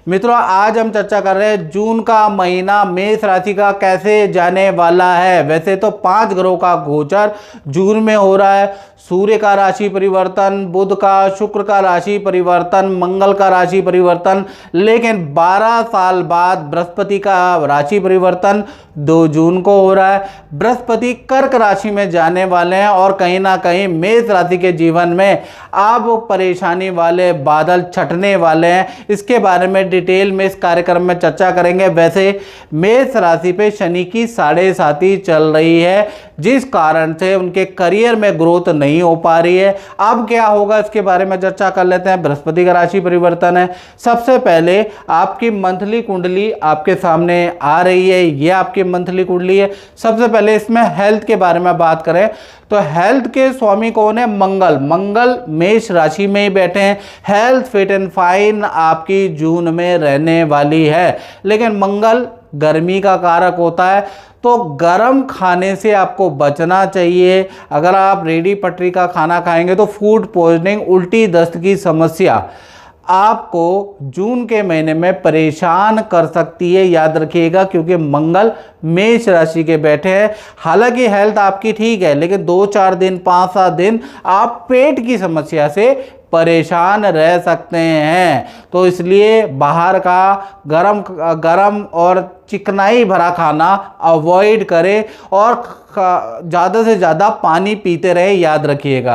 मित्रों, आज हम चर्चा कर रहे हैं जून का महीना मेष राशि का कैसे जाने वाला है। वैसे तो 5 ग्रहों का गोचर जून में हो रहा है। सूर्य का राशि परिवर्तन, बुध का, शुक्र का राशि परिवर्तन, मंगल का राशि परिवर्तन, लेकिन 12 साल बाद बृहस्पति का राशि परिवर्तन 2 जून को हो रहा है। बृहस्पति कर्क राशि में जाने वाले हैं और कहीं ना कहीं मेष राशि के जीवन में अब परेशानी वाले बादल छटने वाले हैं। इसके बारे में डिटेल में इस कार्यक्रम में चर्चा करेंगे। वैसे मेष राशि पे शनि की 7.5 चल रही है, जिस कारण से उनके करियर में ग्रोथ नहीं हो पा रही है। अब क्या होगा इसके बारे में चर्चा कर लेते हैं। बृहस्पति का राशि परिवर्तन है। सबसे पहले आपकी मंथली कुंडली आपके सामने आ रही है, यह आपकी मंथली कुंडली है। सबसे पहले इसमें हेल्थ के बारे में बात करें तो हेल्थ के स्वामी कौन है? मंगल मेष राशि में ही बैठे हैं। हेल्थ फिट एंड फाइन आपकी जून में रहने वाली है, लेकिन मंगल गर्मी का कारक होता है, तो गर्म खाने से आपको बचना चाहिए। अगर आप रेडी पटरी का खाना खाएंगे तो फूड पॉइजनिंग, उल्टी दस्त की समस्या आपको जून के महीने में परेशान कर सकती है, याद रखिएगा, क्योंकि मंगल मेष राशि के बैठे हैं। हालांकि हेल्थ आपकी ठीक है, लेकिन 2-4 दिन 5-7 दिन आप पेट की समस्या से परेशान रह सकते हैं। तो इसलिए बाहर का गरम और चिकनाई भरा खाना अवॉइड करें और ज़्यादा से ज़्यादा पानी पीते रहे, याद रखिएगा।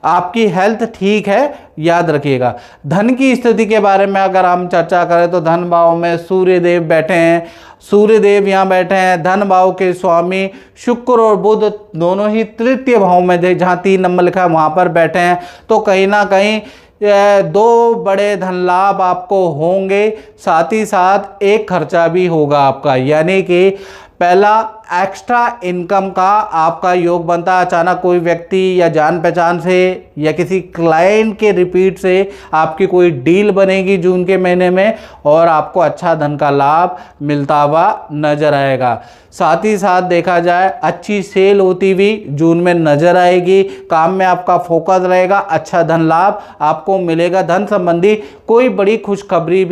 आपकी हेल्थ ठीक है, याद रखिएगा। धन की स्थिति के बारे में अगर हम चर्चा करें तो धन भाव में सूर्य देव बैठे हैं। सूर्य देव यहाँ बैठे हैं। धन भाव के स्वामी शुक्र और बुध दोनों ही तृतीय भाव में, जहाँ 3 नंबर लिखा है वहाँ पर बैठे हैं। तो कहीं ना कहीं 2 बड़े धन लाभ आपको होंगे, साथ ही साथ एक खर्चा भी होगा आपका, यानी कि पहला एक्स्ट्रा इनकम का आपका योग बनता है। अचानक कोई व्यक्ति या जान पहचान से या किसी क्लाइंट के रिपीट से आपकी कोई डील बनेगी जून के महीने में और आपको अच्छा धन का लाभ मिलता हुआ नजर आएगा। साथ ही साथ देखा जाए अच्छी सेल होती हुई जून में नजर आएगी। काम में आपका फोकस रहेगा, अच्छा धन लाभ आपको मिलेगा। धन संबंधी कोई बड़ी खुशखबरी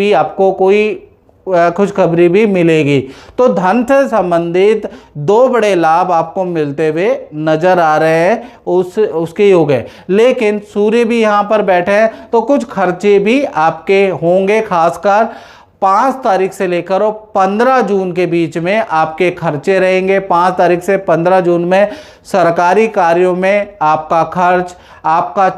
भी मिलेगी। तो धन से संबंधित 2 बड़े लाभ आपको मिलते हुए नजर आ रहे हैं, उसके योग है। लेकिन सूर्य भी यहाँ पर बैठे हैं, तो कुछ खर्चे भी आपके होंगे। खासकर 5 तारीख से लेकर और 15 जून के बीच में आपके खर्चे रहेंगे। 5 तारीख से 15 जून में सरकारी कार्यों में आपका खर्च, आपका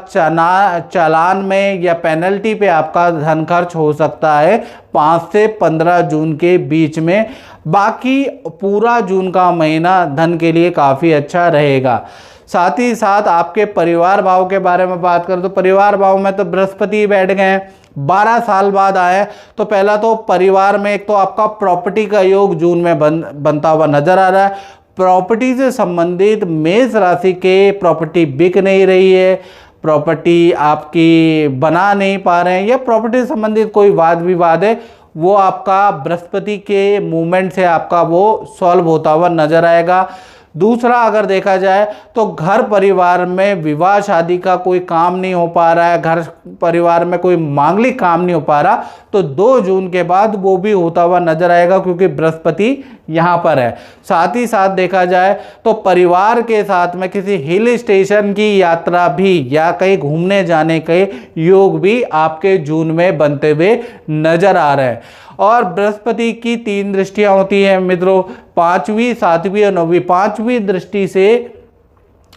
चालान में या पेनल्टी पे आपका धन खर्च हो सकता है 5 से 15 जून के बीच में। बाकी पूरा जून का महीना धन के लिए काफ़ी अच्छा रहेगा। साथ ही साथ आपके परिवार भाव के बारे में बात करें तो परिवार भाव में तो बृहस्पति बैठ गए हैं, 12 साल बाद आए। तो पहला तो परिवार में एक तो आपका प्रॉपर्टी का योग जून में बनता हुआ नजर आ रहा है। प्रॉपर्टी से संबंधित मेष राशि के प्रॉपर्टी बिक नहीं रही है, प्रॉपर्टी आपकी बना नहीं पा रहे हैं, या प्रॉपर्टी से संबंधित कोई वाद विवाद है, वो आपका बृहस्पति के मूवमेंट से आपका वो सॉल्व होता हुआ नजर आएगा। दूसरा अगर देखा जाए तो घर परिवार में विवाह शादी का कोई काम नहीं हो पा रहा है, घर परिवार में कोई मांगलिक काम नहीं हो पा रहा, तो 2 जून के बाद वो भी होता हुआ नजर आएगा, क्योंकि बृहस्पति यहाँ पर है। साथ ही साथ देखा जाए तो परिवार के साथ में किसी हिल स्टेशन की यात्रा भी या कहीं घूमने जाने के योग भी आपके जून में बनते हुए नजर आ रहे हैं। और बृहस्पति की 3 दृष्टियां होती हैं मित्रों, 5वीं, 7वीं और 9वीं। 5वीं दृष्टि से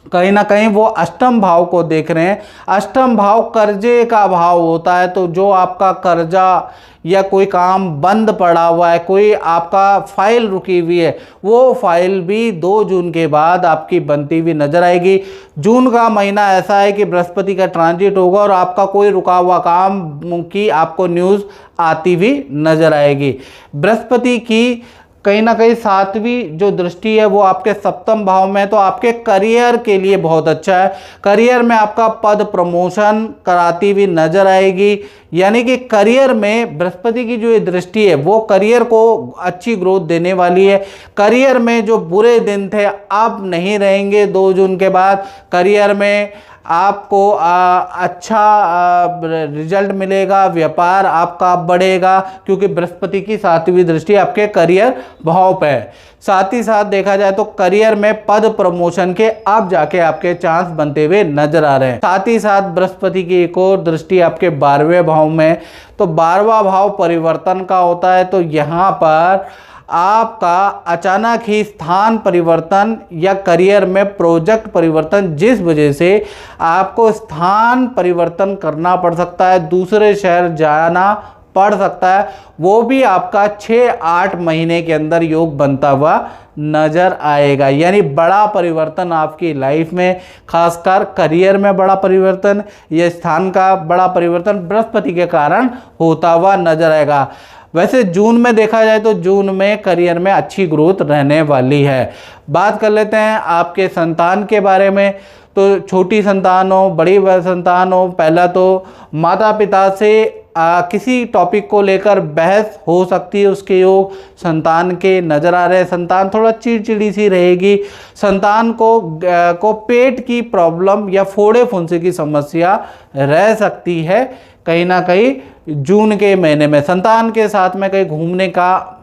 कहीं ना कहीं वो अष्टम भाव को देख रहे हैं। अष्टम भाव कर्जे का भाव होता है, तो जो आपका कर्जा या कोई काम बंद पड़ा हुआ है, कोई आपका फाइल रुकी हुई है, वो फाइल भी 2 जून के बाद आपकी बनती हुई नजर आएगी। जून का महीना ऐसा है कि बृहस्पति का ट्रांजिट होगा और आपका कोई रुका हुआ काम की आपको न्यूज़ आती हुई नजर आएगी। बृहस्पति की कहीं ना कहीं 7वीं जो दृष्टि है वो आपके 7म भाव में है, तो आपके करियर के लिए बहुत अच्छा है। करियर में आपका पद प्रमोशन कराती हुई नजर आएगी, यानी कि करियर में बृहस्पति की जो ये दृष्टि है वो करियर को अच्छी ग्रोथ देने वाली है। करियर में जो बुरे दिन थे अब नहीं रहेंगे 2 जून के बाद। करियर में आपको अच्छा रिजल्ट मिलेगा, व्यापार आपका बढ़ेगा, क्योंकि बृहस्पति की 7वीं दृष्टि आपके करियर भाव पे है। साथ ही साथ देखा जाए तो करियर में पद प्रमोशन के अब जाके आपके चांस बनते हुए नजर आ रहे हैं। साथ ही साथ बृहस्पति की एक और दृष्टि आपके 12वें भाव में, तो 12वां भाव परिवर्तन का होता है। तो यहाँ पर आपका अचानक ही स्थान परिवर्तन या करियर में प्रोजेक्ट परिवर्तन, जिस वजह से आपको स्थान परिवर्तन करना पड़ सकता है, दूसरे शहर जाना पड़ सकता है, वो भी आपका 6-8 महीने के अंदर योग बनता हुआ नजर आएगा। यानी बड़ा परिवर्तन आपकी लाइफ में, खासकर करियर में बड़ा परिवर्तन या स्थान का बड़ा परिवर्तन बृहस्पति के कारण होता हुआ नजर आएगा। वैसे जून में देखा जाए तो जून में करियर में अच्छी ग्रोथ रहने वाली है। बात कर लेते हैं आपके संतान के बारे में। तो छोटी संतान हो, बड़ी संतान हो, पहला तो माता पिता से किसी टॉपिक को लेकर बहस हो सकती है, उसके योग संतान के नज़र आ रहे हैं। संतान थोड़ा चिड़चिड़ी सी रहेगी। संतान को पेट की प्रॉब्लम या फोड़े फुंसी की समस्या रह सकती है कहीं ना कहीं जून के महीने में। संतान के साथ में कहीं घूमने का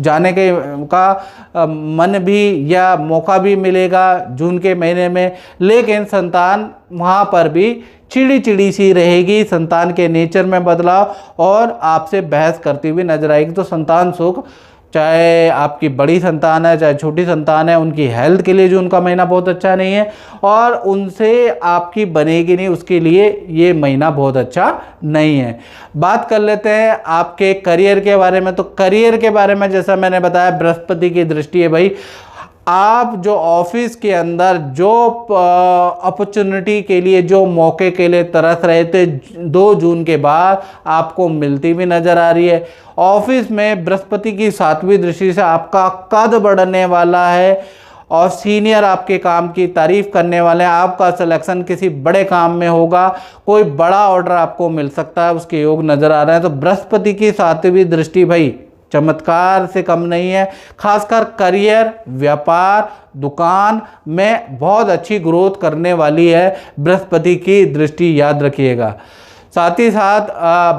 जाने का मन भी या मौका भी मिलेगा जून के महीने में, लेकिन संतान वहाँ पर भी चिड़ी सी रहेगी। संतान के नेचर में बदलाव और आपसे बहस करती हुई नजर आएगी। तो संतान सुख, चाहे आपकी बड़ी संतान है चाहे छोटी संतान है, उनकी हेल्थ के लिए जून का महीना बहुत अच्छा नहीं है और उनसे आपकी बनेगी नहीं, उसके लिए ये महीना बहुत अच्छा नहीं है। बात कर लेते हैं आपके करियर के बारे में। तो करियर के बारे में जैसा मैंने बताया, बृहस्पति की दृष्टि है भाई। आप जो ऑफिस के अंदर जो अपॉर्चुनिटी के लिए, जो मौके के लिए तरस रहे थे, 2 जून के बाद आपको मिलती भी नज़र आ रही है। ऑफिस में बृहस्पति की 7वीं दृष्टि से आपका कद बढ़ने वाला है और सीनियर आपके काम की तारीफ करने वाले हैं। आपका सिलेक्शन किसी बड़े काम में होगा, कोई बड़ा ऑर्डर आपको मिल सकता है, उसके योग नज़र आ रहे हैं। तो बृहस्पति की 7वीं दृष्टि भाई चमत्कार से कम नहीं है। खासकर करियर, व्यापार, दुकान में बहुत अच्छी ग्रोथ करने वाली है बृहस्पति की दृष्टि, याद रखिएगा। साथ ही साथ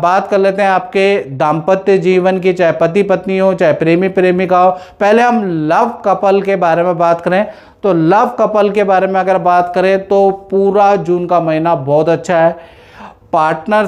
बात कर लेते हैं आपके दाम्पत्य जीवन की, चाहे पति पत्नी हो चाहे प्रेमी प्रेमिका हो। पहले हम लव कपल के बारे में बात करें तो लव कपल के बारे में अगर बात करें तो पूरा जून का महीना बहुत अच्छा है। पार्टनर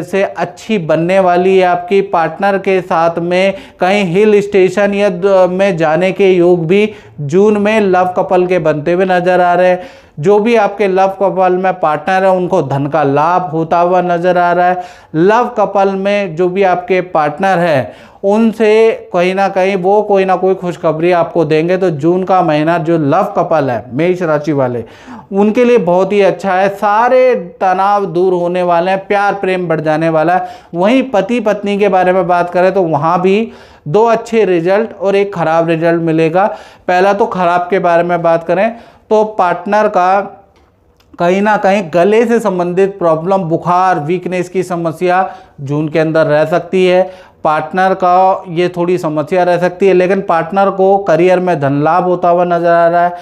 से अच्छी बनने वाली है आपकी। पार्टनर के साथ में कहीं हिल स्टेशन या में जाने के योग भी जून में लव कपल के बनते हुए नजर आ रहे हैं। जो भी आपके लव कपल में पार्टनर है उनको धन का लाभ होता हुआ नजर आ रहा है। लव कपल में जो भी आपके पार्टनर है उनसे कहीं ना कहीं वो कोई ना कोई खुशखबरी आपको देंगे। तो जून का महीना जो लव कपल है, मेष राशि वाले, उनके लिए बहुत ही अच्छा है। सारे तनाव दूर होने वाले हैं, प्यार प्रेम बढ़ जाने वाला है। वहीं पति पत्नी के बारे में बात करें तो वहाँ भी 2 अच्छे रिजल्ट और एक खराब रिजल्ट मिलेगा। पहला तो खराब के बारे में बात करें तो पार्टनर का कहीं ना कहीं गले से संबंधित प्रॉब्लम, बुखार, वीकनेस की समस्या जून के अंदर रह सकती है। पार्टनर का ये थोड़ी समस्या रह सकती है, लेकिन पार्टनर को करियर में धन लाभ होता हुआ नजर आ रहा है।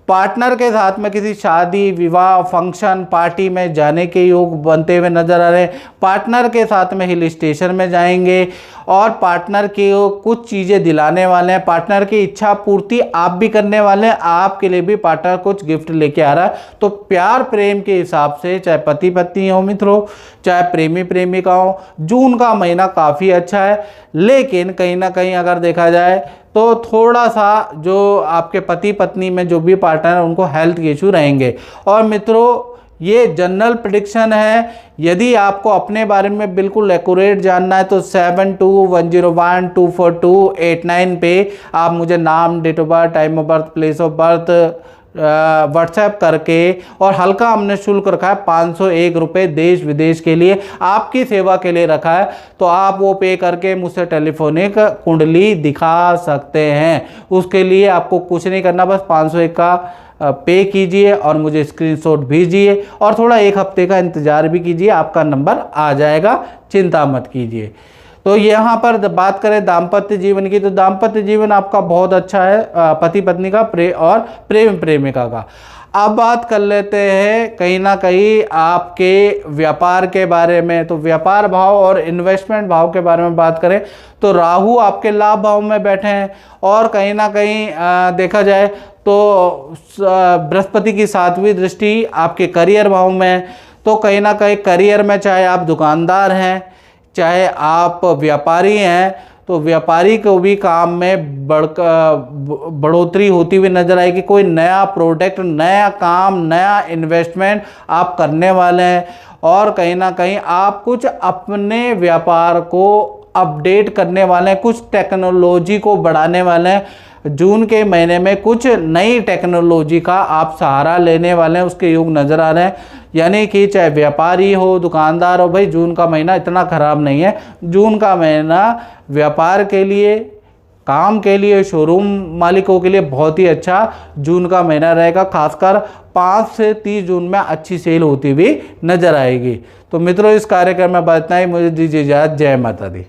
पार्टनर के साथ में किसी शादी, विवाह, फंक्शन, पार्टी में जाने के योग बनते हुए नजर आ रहे हैं। पार्टनर के साथ में हिल स्टेशन में जाएंगे और पार्टनर की कुछ चीज़ें दिलाने वाले हैं। पार्टनर की इच्छा पूर्ति आप भी करने वाले हैं, आपके लिए भी पार्टनर कुछ गिफ्ट लेके आ रहा है। तो प्यार प्रेम के हिसाब से, चाहे पति पत्नी हो, मित्र हो, चाहे प्रेमी प्रेमिका हो, जून का महीना काफ़ी अच्छा है। लेकिन कहीं ना कहीं अगर देखा जाए तो थोड़ा सा जो आपके पति पत्नी में जो भी पार्टनर है उनको हेल्थ के इशू रहेंगे। और मित्रों, ये जनरल प्रेडिक्शन है। यदि आपको अपने बारे में बिल्कुल एक्यूरेट जानना है तो 7210124289 पे आप मुझे नाम, date of birth, time of birth, place of birth WhatsApp करके, और हल्का हमने शुल्क रखा है 501 रुपये, देश विदेश के लिए आपकी सेवा के लिए रखा है। तो आप वो पे करके मुझसे टेलीफोनिक कुंडली दिखा सकते हैं। उसके लिए आपको कुछ नहीं करना, बस 501 का पे कीजिए और मुझे स्क्रीनशॉट भेजिए और थोड़ा 1 हफ्ते का इंतज़ार भी कीजिए, आपका नंबर आ जाएगा, चिंता मत कीजिए। तो यहाँ पर बात करें दाम्पत्य जीवन की, तो दाम्पत्य जीवन आपका बहुत अच्छा है, पति पत्नी का और प्रेम प्रेमिका का। अब बात कर लेते हैं कहीं ना कहीं आपके व्यापार के बारे में। तो व्यापार भाव और इन्वेस्टमेंट भाव के बारे में बात करें तो राहु आपके लाभ भाव में बैठे हैं, और कहीं ना कहीं देखा जाए तो बृहस्पति की 7वीं दृष्टि आपके करियर भाव में है। तो कहीं ना कहीं करियर में, चाहे आप दुकानदार हैं चाहे आप व्यापारी हैं, तो व्यापारी को भी काम में बढ़ोतरी होती हुई नजर आएगी। कोई नया प्रोडक्ट, नया काम, नया इन्वेस्टमेंट आप करने वाले हैं, और कहीं ना कहीं आप कुछ अपने व्यापार को अपडेट करने वाले हैं, कुछ टेक्नोलॉजी को बढ़ाने वाले हैं। जून के महीने में कुछ नई टेक्नोलॉजी का आप सहारा लेने वाले हैं, उसके योग नज़र आ रहे हैं। यानी कि चाहे व्यापारी हो, दुकानदार हो, भाई जून का महीना इतना ख़राब नहीं है। जून का महीना व्यापार के लिए, काम के लिए, शोरूम मालिकों के लिए बहुत ही अच्छा जून का महीना रहेगा। खासकर 5 से 30 जून में अच्छी सेल होती हुई नज़र आएगी। तो मित्रों, इस कार्यक्रम में बस इतना ही। मुझे दीजिए इजाज़त। जय माता दी।